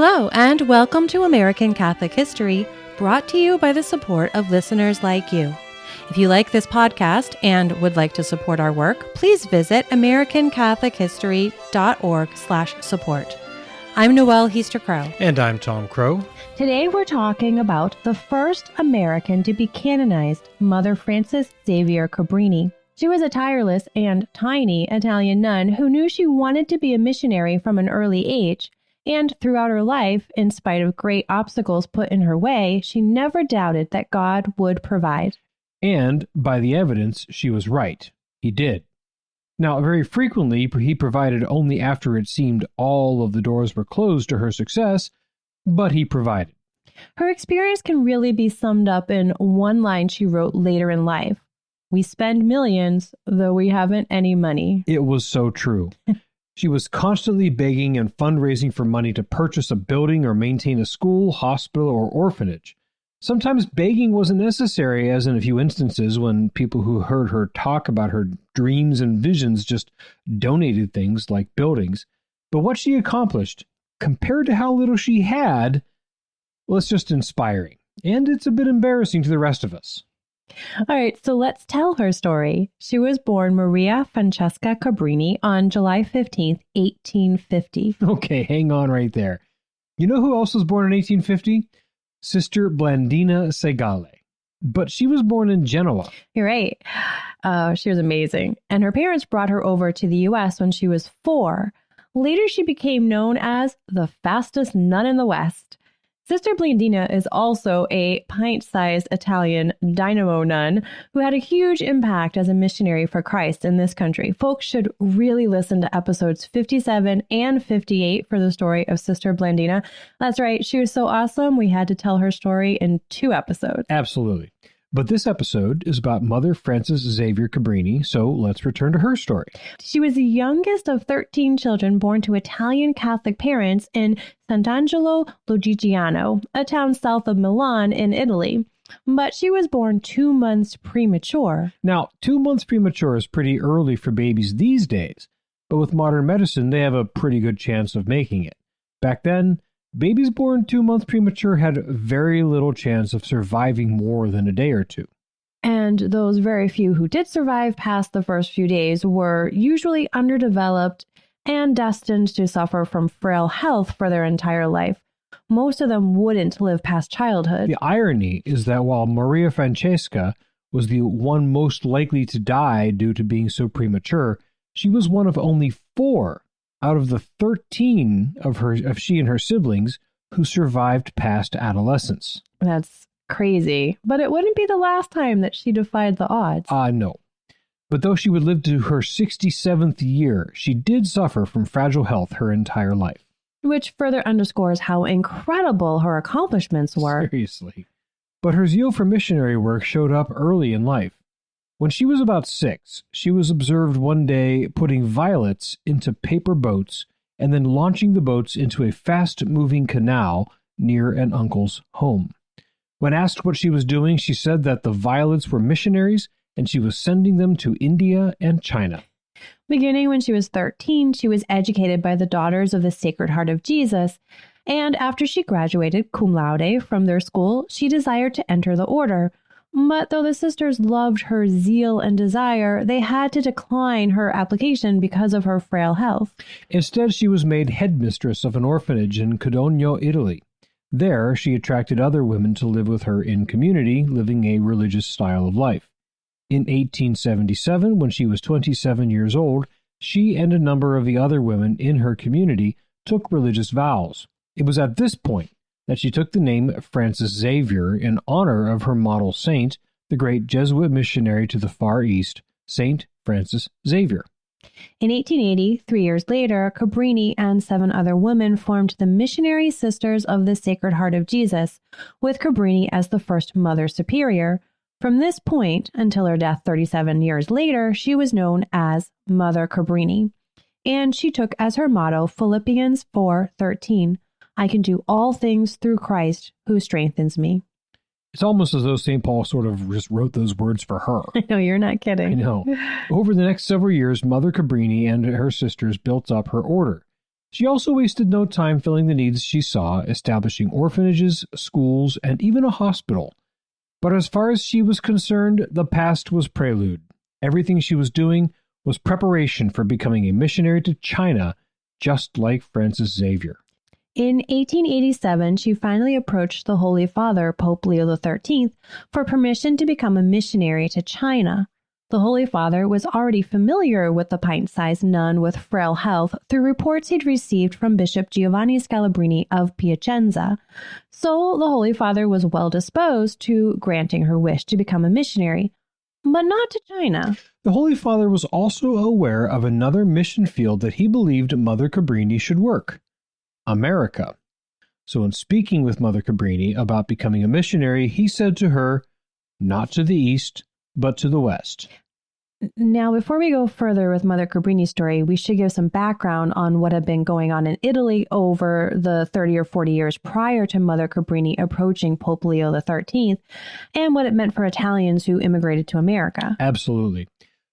Hello, and welcome to American Catholic History, brought to you by the support of listeners like you. If you like this podcast and would like to support our work, please visit americancathochistory.org/support. I'm Noelle Heaster-Crowe. And I'm Tom Crow. Today we're talking about the first American to be canonized, Mother Frances Xavier Cabrini. She was a tireless and tiny Italian nun who knew she wanted to be a missionary from an early age, and throughout her life, in spite of great obstacles put in her way, she never doubted that God would provide. And, by the evidence, she was right. He did. Now, very frequently, he provided only after it seemed all of the doors were closed to her success, but he provided. Her experience can really be summed up in one line she wrote later in life. We spend millions, though we haven't any money. It was so true. She was constantly begging and fundraising for money to purchase a building or maintain a school, hospital, or orphanage. Sometimes begging wasn't necessary, as in a few instances when people who heard her talk about her dreams and visions just donated things like buildings. But what she accomplished, compared to how little she had, well, it's just inspiring. And it's a bit embarrassing to the rest of us. All right, so let's tell her story. She was born Maria Francesca Cabrini on July 15th, 1850. Okay, hang on right there. You know who else was born in 1850? Sister Blandina Segale. But she was born in Genoa. You're right. She was amazing. And her parents brought her over to the U.S. when she was 4. Later, she became known as the fastest nun in the West. Sister Blandina is also a pint-sized Italian dynamo nun who had a huge impact as a missionary for Christ in this country. Folks should really listen to episodes 57 and 58 for the story of Sister Blandina. That's right, she was so awesome, we had to tell her story in 2 episodes. Absolutely. But this episode is about Mother Frances Xavier Cabrini, so let's return to her story. She was the youngest of 13 children born to Italian Catholic parents in Sant'Angelo Lodigiano, a town south of Milan in Italy. But she was born 2 months premature. Now, 2 months premature is pretty early for babies these days, but with modern medicine, they have a pretty good chance of making it. Back then, babies born 2 months premature had very little chance of surviving more than a day or two. And those very few who did survive past the first few days were usually underdeveloped and destined to suffer from frail health for their entire life. Most of them wouldn't live past childhood. The irony is that while Maria Francesca was the one most likely to die due to being so premature, she was one of only 4 out of the 13 of she and her siblings who survived past adolescence. That's crazy. But it wouldn't be the last time that she defied the odds. No. But though she would live to her 67th year, she did suffer from fragile health her entire life. Which further underscores how incredible her accomplishments were. Seriously. But her zeal for missionary work showed up early in life. When she was about 6, she was observed one day putting violets into paper boats and then launching the boats into a fast-moving canal near an uncle's home. When asked what she was doing, she said that the violets were missionaries and she was sending them to India and China. Beginning when she was 13, she was educated by the Daughters of the Sacred Heart of Jesus, and after she graduated cum laude from their school, she desired to enter the order. But though the sisters loved her zeal and desire, they had to decline her application because of her frail health. Instead, she was made headmistress of an orphanage in Codogno, Italy. There, she attracted other women to live with her in community, living a religious style of life. In 1877, when she was 27 years old, she and a number of the other women in her community took religious vows. It was at this point that she took the name Frances Xavier in honor of her model saint, the great Jesuit missionary to the Far East, Saint Francis Xavier. In 1880, 3 years later, Cabrini and 7 other women formed the Missionary Sisters of the Sacred Heart of Jesus, with Cabrini as the first Mother Superior. From this point, until her death 37 years later, she was known as Mother Cabrini. And she took as her motto Philippians 4:13. I can do all things through Christ who strengthens me. It's almost as though St. Paul sort of just wrote those words for her. I know, you're not kidding. I know. Over the next several years, Mother Cabrini and her sisters built up her order. She also wasted no time filling the needs she saw, establishing orphanages, schools, and even a hospital. But as far as she was concerned, the past was prelude. Everything she was doing was preparation for becoming a missionary to China, just like Francis Xavier. In 1887, she finally approached the Holy Father, Pope Leo XIII, for permission to become a missionary to China. The Holy Father was already familiar with the pint-sized nun with frail health through reports he'd received from Bishop Giovanni Scalabrini of Piacenza. So the Holy Father was well disposed to granting her wish to become a missionary, but not to China. The Holy Father was also aware of another mission field that he believed Mother Cabrini should work: America. So in speaking with Mother Cabrini about becoming a missionary, he said to her, not to the east, but to the west. Now, before we go further with Mother Cabrini's story, we should give some background on what had been going on in Italy over the 30 or 40 years prior to Mother Cabrini approaching Pope Leo XIII, and what it meant for Italians who immigrated to America. Absolutely.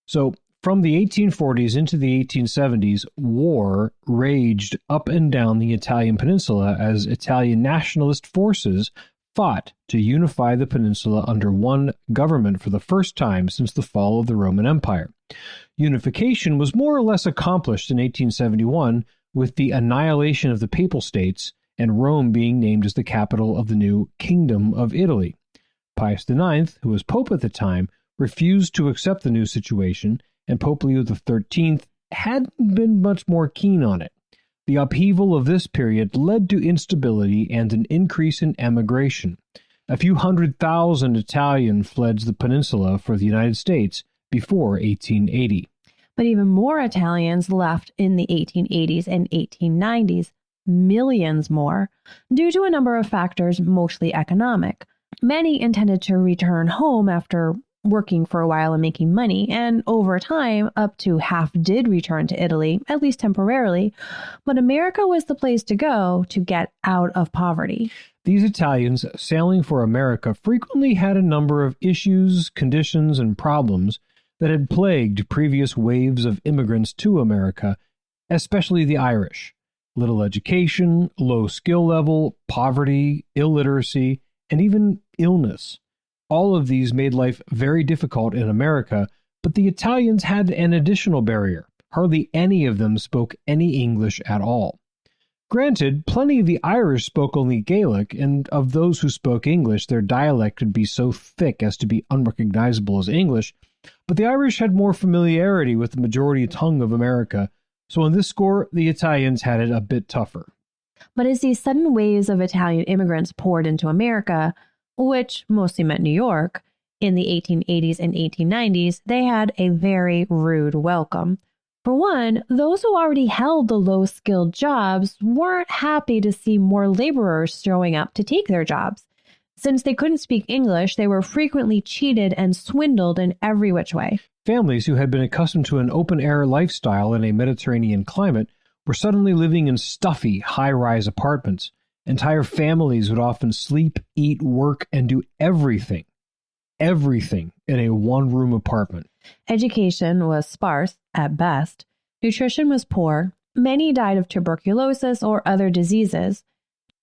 So, from the 1840s into the 1870s, war raged up and down the Italian peninsula as Italian nationalist forces fought to unify the peninsula under one government for the first time since the fall of the Roman Empire. Unification was more or less accomplished in 1871 with the annihilation of the Papal States and Rome being named as the capital of the new Kingdom of Italy. Pius IX, who was Pope at the time, refused to accept the new situation, and Pope Leo XIII hadn't been much more keen on it. The upheaval of this period led to instability and an increase in emigration. A few 100,000 Italians fled the peninsula for the United States before 1880. But even more Italians left in the 1880s and 1890s, millions more, due to a number of factors, mostly economic. Many intended to return home after working for a while and making money, and over time, up to half did return to Italy, at least temporarily, but America was the place to go to get out of poverty. These Italians sailing for America frequently had a number of issues, conditions, and problems that had plagued previous waves of immigrants to America, especially the Irish. Little education, low skill level, poverty, illiteracy, and even illness. All of these made life very difficult in America, but the Italians had an additional barrier. Hardly any of them spoke any English at all. Granted, plenty of the Irish spoke only Gaelic, and of those who spoke English, their dialect could be so thick as to be unrecognizable as English, but the Irish had more familiarity with the majority tongue of America, so on this score, the Italians had it a bit tougher. But as these sudden waves of Italian immigrants poured into America, which mostly meant New York, in the 1880s and 1890s, they had a very rude welcome. For one, those who already held the low-skilled jobs weren't happy to see more laborers showing up to take their jobs. Since they couldn't speak English, they were frequently cheated and swindled in every which way. Families who had been accustomed to an open-air lifestyle in a Mediterranean climate were suddenly living in stuffy, high-rise apartments. Entire families would often sleep, eat, work, and do everything in a one-room apartment. Education was sparse, at best. Nutrition was poor. Many died of tuberculosis or other diseases.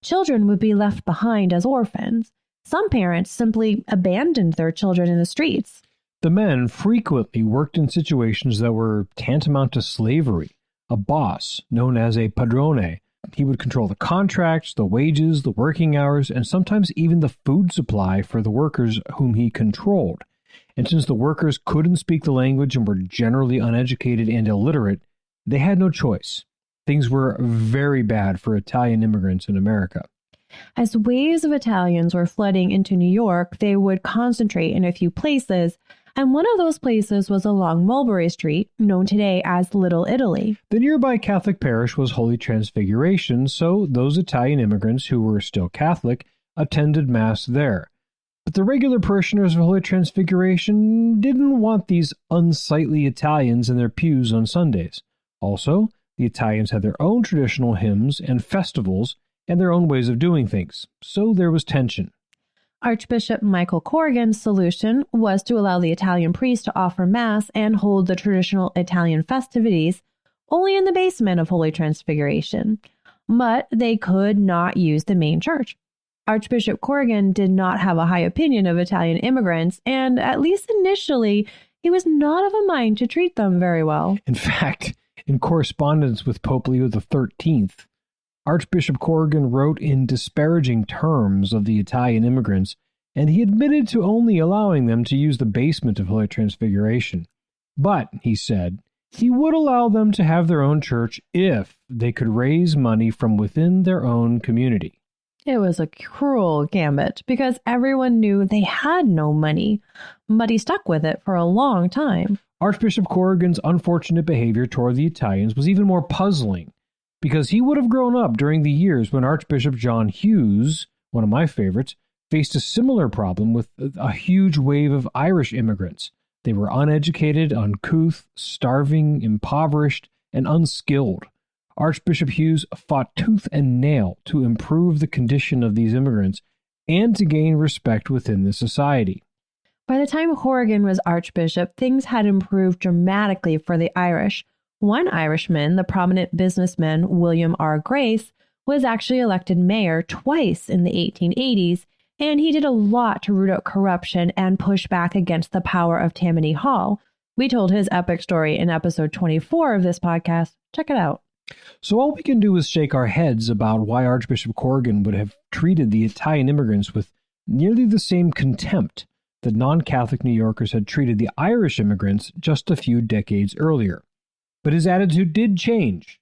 Children would be left behind as orphans. Some parents simply abandoned their children in the streets. The men frequently worked in situations that were tantamount to slavery. A boss, known as a padrone, he would control the contracts, the wages, the working hours, and sometimes even the food supply for the workers whom he controlled. And since the workers couldn't speak the language and were generally uneducated and illiterate, they had no choice. Things were very bad for Italian immigrants in America. As waves of Italians were flooding into New York, they would concentrate in a few places, and one of those places was along Mulberry Street, known today as Little Italy. The nearby Catholic parish was Holy Transfiguration, so those Italian immigrants who were still Catholic attended Mass there. But the regular parishioners of Holy Transfiguration didn't want these unsightly Italians in their pews on Sundays. Also, the Italians had their own traditional hymns and festivals and their own ways of doing things, so there was tension. Archbishop Michael Corrigan's solution was to allow the Italian priests to offer Mass and hold the traditional Italian festivities only in the basement of Holy Transfiguration. But they could not use the main church. Archbishop Corrigan did not have a high opinion of Italian immigrants, and at least initially, he was not of a mind to treat them very well. In fact, in correspondence with Pope Leo XIII, Archbishop Corrigan wrote in disparaging terms of the Italian immigrants, and he admitted to only allowing them to use the basement of Holy Transfiguration. But, he said, he would allow them to have their own church if they could raise money from within their own community. It was a cruel gambit because everyone knew they had no money, but he stuck with it for a long time. Archbishop Corrigan's unfortunate behavior toward the Italians was even more puzzling because he would have grown up during the years when Archbishop John Hughes, one of my favorites, faced a similar problem with a huge wave of Irish immigrants. They were uneducated, uncouth, starving, impoverished, and unskilled. Archbishop Hughes fought tooth and nail to improve the condition of these immigrants and to gain respect within the society. By the time Corrigan was archbishop, things had improved dramatically for the Irish. One Irishman, the prominent businessman William R. Grace, was actually elected mayor twice in the 1880s, and he did a lot to root out corruption and push back against the power of Tammany Hall. We told his epic story in episode 24 of this podcast. Check it out. So all we can do is shake our heads about why Archbishop Corrigan would have treated the Italian immigrants with nearly the same contempt that non-Catholic New Yorkers had treated the Irish immigrants just a few decades earlier. But his attitude did change.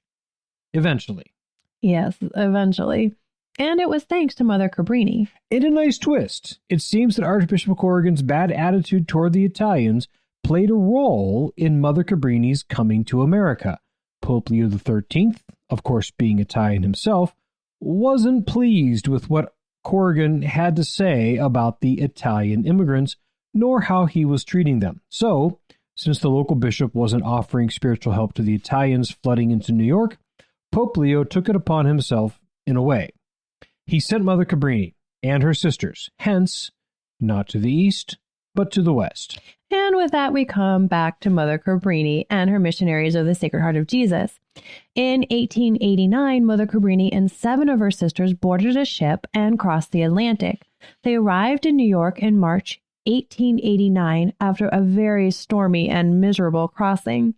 Eventually. Yes, eventually. And it was thanks to Mother Cabrini. In a nice twist, it seems that Archbishop Corrigan's bad attitude toward the Italians played a role in Mother Cabrini's coming to America. Pope Leo XIII, of course being Italian himself, wasn't pleased with what Corrigan had to say about the Italian immigrants, nor how he was treating them. So, since the local bishop wasn't offering spiritual help to the Italians flooding into New York, Pope Leo took it upon himself in a way. He sent Mother Cabrini and her sisters, hence, not to the east, but to the west. And with that, we come back to Mother Cabrini and her Missionaries of the Sacred Heart of Jesus. In 1889, Mother Cabrini and 7 of her sisters boarded a ship and crossed the Atlantic. They arrived in New York in March 1889 after a very stormy and miserable crossing.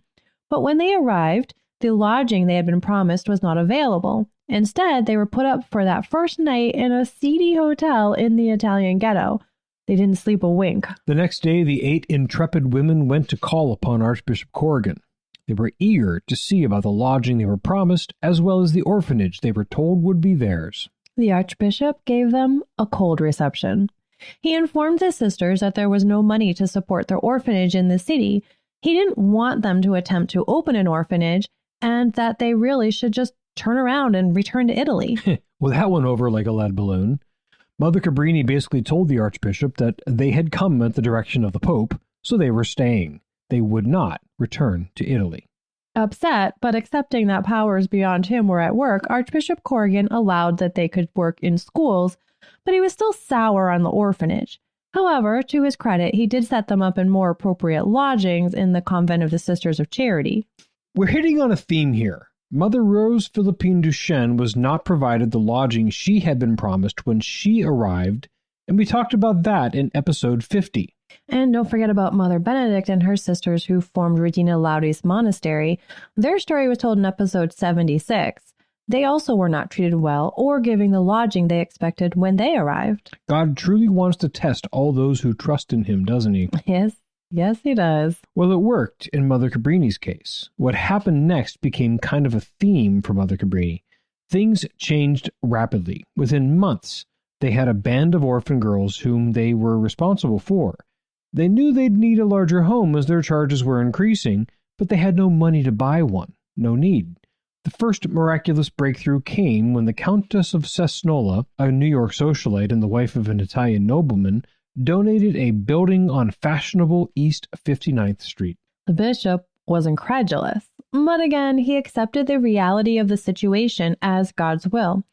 But when they arrived, the lodging they had been promised was not available. Instead, they were put up for that first night in a seedy hotel in the Italian ghetto. They didn't sleep a wink. The next day, the 8 intrepid women went to call upon Archbishop Corrigan. They were eager to see about the lodging they were promised, as well as the orphanage they were told would be theirs. The Archbishop gave them a cold reception. He informed the sisters that there was no money to support their orphanage in the city. He didn't want them to attempt to open an orphanage, and that they really should just turn around and return to Italy. Well, that went over like a lead balloon. Mother Cabrini basically told the Archbishop that they had come at the direction of the Pope, so they were staying. They would not return to Italy. Upset, but accepting that powers beyond him were at work, Archbishop Corrigan allowed that they could work in schools, but he was still sour on the orphanage. However, to his credit, he did set them up in more appropriate lodgings in the Convent of the Sisters of Charity. We're hitting on a theme here. Mother Rose Philippine Duchesne was not provided the lodging she had been promised when she arrived, and we talked about that in episode 50. And don't forget about Mother Benedict and her sisters who formed Regina Laudis Monastery. Their story was told in episode 76. They also were not treated well or given the lodging they expected when they arrived. God truly wants to test all those who trust in him, doesn't he? Yes, he does. Well, it worked in Mother Cabrini's case. What happened next became kind of a theme for Mother Cabrini. Things changed rapidly. Within months, they had a band of orphan girls whom they were responsible for. They knew they'd need a larger home as their charges were increasing, but they had no money to buy one. No need. The first miraculous breakthrough came when the Countess of Cesnola, a New York socialite and the wife of an Italian nobleman, donated a building on fashionable East 59th Street. The bishop was incredulous, But again, he accepted the reality of the situation as God's will.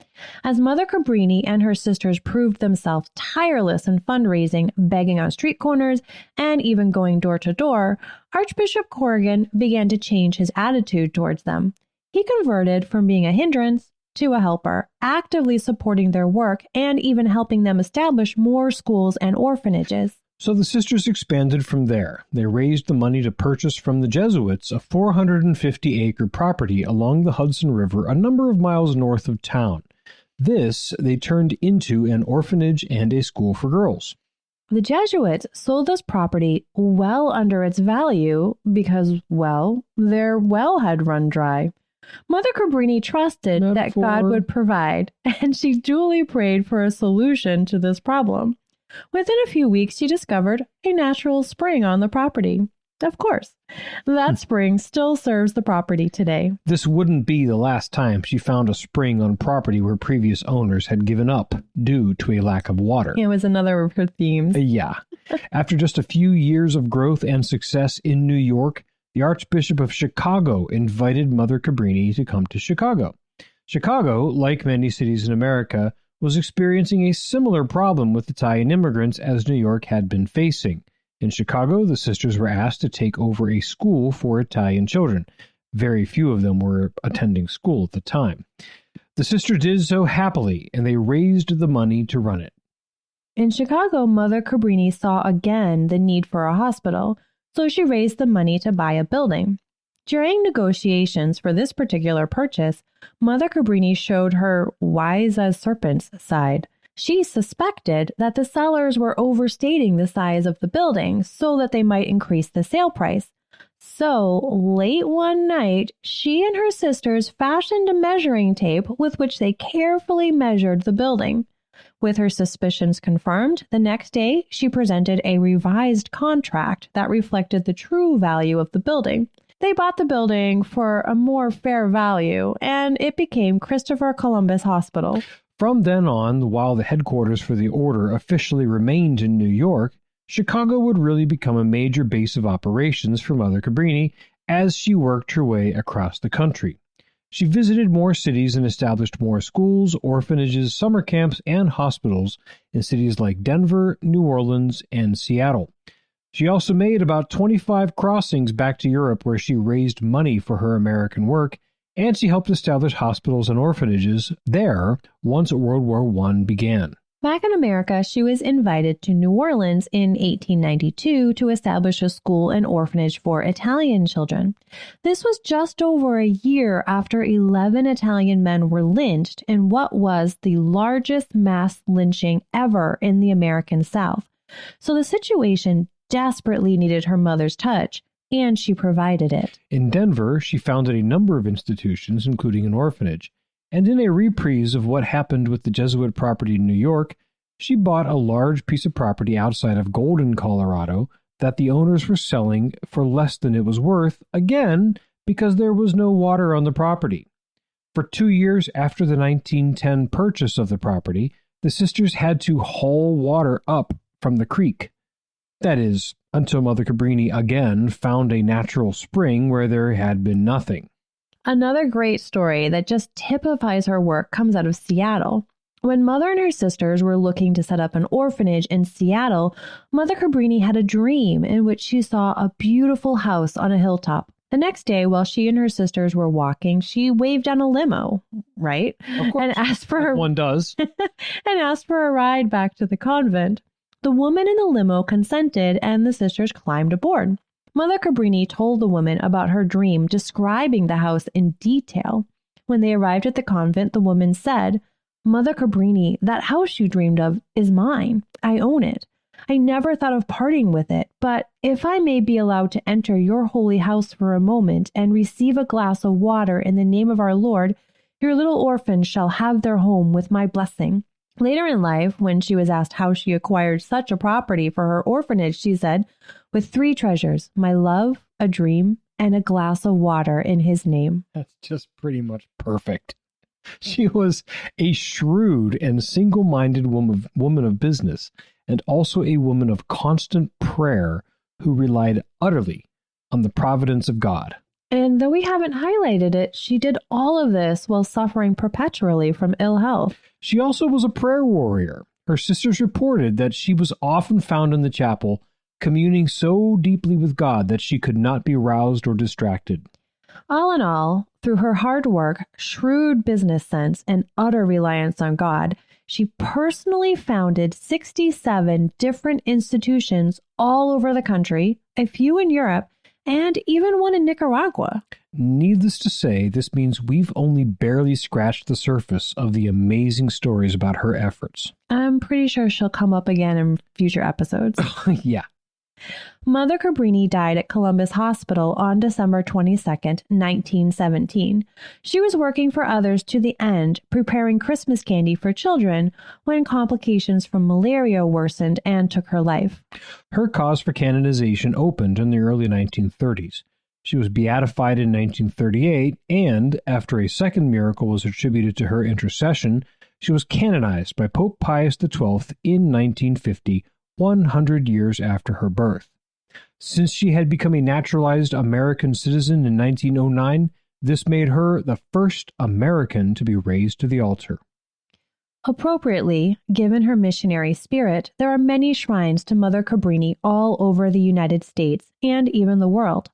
As Mother Cabrini and her sisters proved themselves tireless in fundraising, begging on street corners, and even going door to door, Archbishop Corrigan began to change his attitude towards them. He converted from being a hindrance to a helper, actively supporting their work and even helping them establish more schools and orphanages. So the sisters expanded from there. They raised the money to purchase from the Jesuits a 450-acre property along the Hudson River a number of miles north of town. This they turned into an orphanage and a school for girls. The Jesuits sold this property well under its value because, well, their well had run dry. Mother Cabrini trusted that God would provide, and she duly prayed for a solution to this problem. Within a few weeks, she discovered a natural spring on the property. Of course, that spring still serves the property today. This wouldn't be the last time she found a spring on property where previous owners had given up due to a lack of water. It was another of her themes. Yeah. After just a few years of growth and success in New York, the Archbishop of Chicago invited Mother Cabrini to come to Chicago. Chicago, like many cities in America, was experiencing a similar problem with Italian immigrants as New York had been facing. In Chicago, the sisters were asked to take over a school for Italian children. Very few of them were attending school at the time. The sisters did so happily, and they raised the money to run it. In Chicago, Mother Cabrini saw again the need for a hospital, so she raised the money to buy a building. During negotiations for this particular purchase, Mother Cabrini showed her wise as serpents side. She suspected that the sellers were overstating the size of the building so that they might increase the sale price. So, late one night, she and her sisters fashioned a measuring tape with which they carefully measured the building. With her suspicions confirmed, the next day she presented a revised contract that reflected the true value of the building. They bought the building for a more fair value, and it became Christopher Columbus Hospital. From then on, while the headquarters for the order officially remained in New York, Chicago would really become a major base of operations for Mother Cabrini as she worked her way across the country. She visited more cities and established more schools, orphanages, summer camps, and hospitals in cities like Denver, New Orleans, and Seattle. She also made about 25 crossings back to Europe where she raised money for her American work, and she helped establish hospitals and orphanages there once World War I began. Back in America, she was invited to New Orleans in 1892 to establish a school and orphanage for Italian children. This was just over a year after 11 Italian men were lynched in what was the largest mass lynching ever in the American South. So the situation desperately needed her mother's touch, and she provided it. In Denver, she founded a number of institutions, including an orphanage. And in a reprise of what happened with the Jesuit property in New York, she bought a large piece of property outside of Golden, Colorado, that the owners were selling for less than it was worth, again, because there was no water on the property. For 2 years after the 1910 purchase of the property, the sisters had to haul water up from the creek. That is, until Mother Cabrini again found a natural spring where there had been nothing. Another great story that just typifies her work comes out of Seattle. When Mother and her sisters were looking to set up an orphanage in Seattle, Mother Cabrini had a dream in which she saw a beautiful house on a hilltop. The next day, while she and her sisters were walking, she waved down a limo, right? Of course, and asked for one does. and asked for a ride back to the convent. The woman in the limo consented, and the sisters climbed aboard. Mother Cabrini told the woman about her dream, describing the house in detail. When they arrived at the convent, the woman said, "Mother Cabrini, that house you dreamed of is mine. I own it. I never thought of parting with it, but if I may be allowed to enter your holy house for a moment and receive a glass of water in the name of our Lord, your little orphans shall have their home with my blessing." Later in life, when she was asked how she acquired such a property for her orphanage, she said, "With 3 treasures, my love, a dream, and a glass of water in his name." That's just pretty much perfect. She was a shrewd and single-minded woman of business, and also a woman of constant prayer who relied utterly on the providence of God. And though we haven't highlighted it, she did all of this while suffering perpetually from ill health. She also was a prayer warrior. Her sisters reported that she was often found in the chapel, communing so deeply with God that she could not be roused or distracted. All in all, through her hard work, shrewd business sense, and utter reliance on God, she personally founded 67 different institutions all over the country, a few in Europe, and even one in Nicaragua. Needless to say, this means we've only barely scratched the surface of the amazing stories about her efforts. I'm pretty sure she'll come up again in future episodes. Yeah. Mother Cabrini died at Columbus Hospital on December 22nd, 1917. She was working for others to the end, preparing Christmas candy for children, when complications from malaria worsened and took her life. Her cause for canonization opened in the early 1930s. She was beatified in 1938, and, after a second miracle was attributed to her intercession, she was canonized by Pope Pius XII in 1950, 100 years after her birth. Since she had become a naturalized American citizen in 1909, this made her the first American to be raised to the altar. Appropriately, given her missionary spirit, there are many shrines to Mother Cabrini all over the United States and even the world.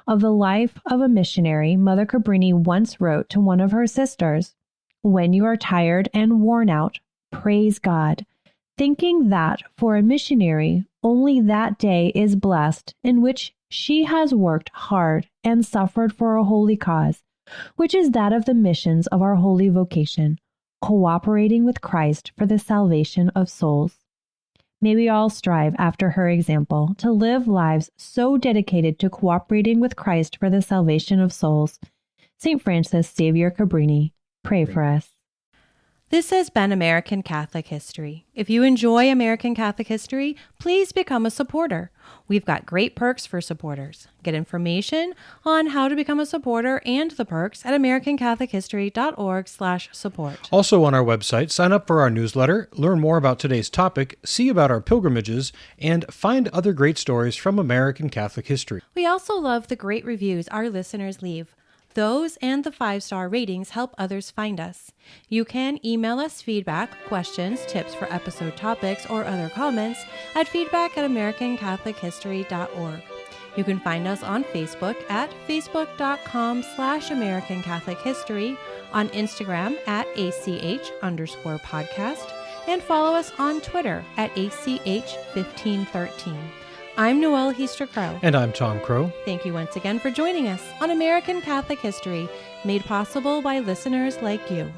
Of the life of a missionary, Mother Cabrini once wrote to one of her sisters, "When you are tired and worn out, praise God, thinking that for a missionary, only that day is blessed in which she has worked hard and suffered for a holy cause, which is that of the missions of our holy vocation, cooperating with Christ for the salvation of souls." May we all strive after her example to live lives so dedicated to cooperating with Christ for the salvation of souls. St. Francis Xavier Cabrini, pray for us. This has been American Catholic History. If you enjoy American Catholic History, please become a supporter. We've got great perks for supporters. Get information on how to become a supporter and the perks at americanCatholicHistory.org/support. Also on our website, sign up for our newsletter, learn more about today's topic, see about our pilgrimages, and find other great stories from American Catholic history. We also love the great reviews our listeners leave. Those and the 5-star ratings help others find us. You can email us feedback, questions, tips for episode topics, or other comments at feedback@americancatholichistory.org. You can find us on Facebook at facebook.com/American Catholic History, on Instagram at ACH_podcast, and follow us on Twitter at ACH1513. I'm Noelle Heaster-Crow. And I'm Tom Crow. Thank you once again for joining us on American Catholic History, made possible by listeners like you.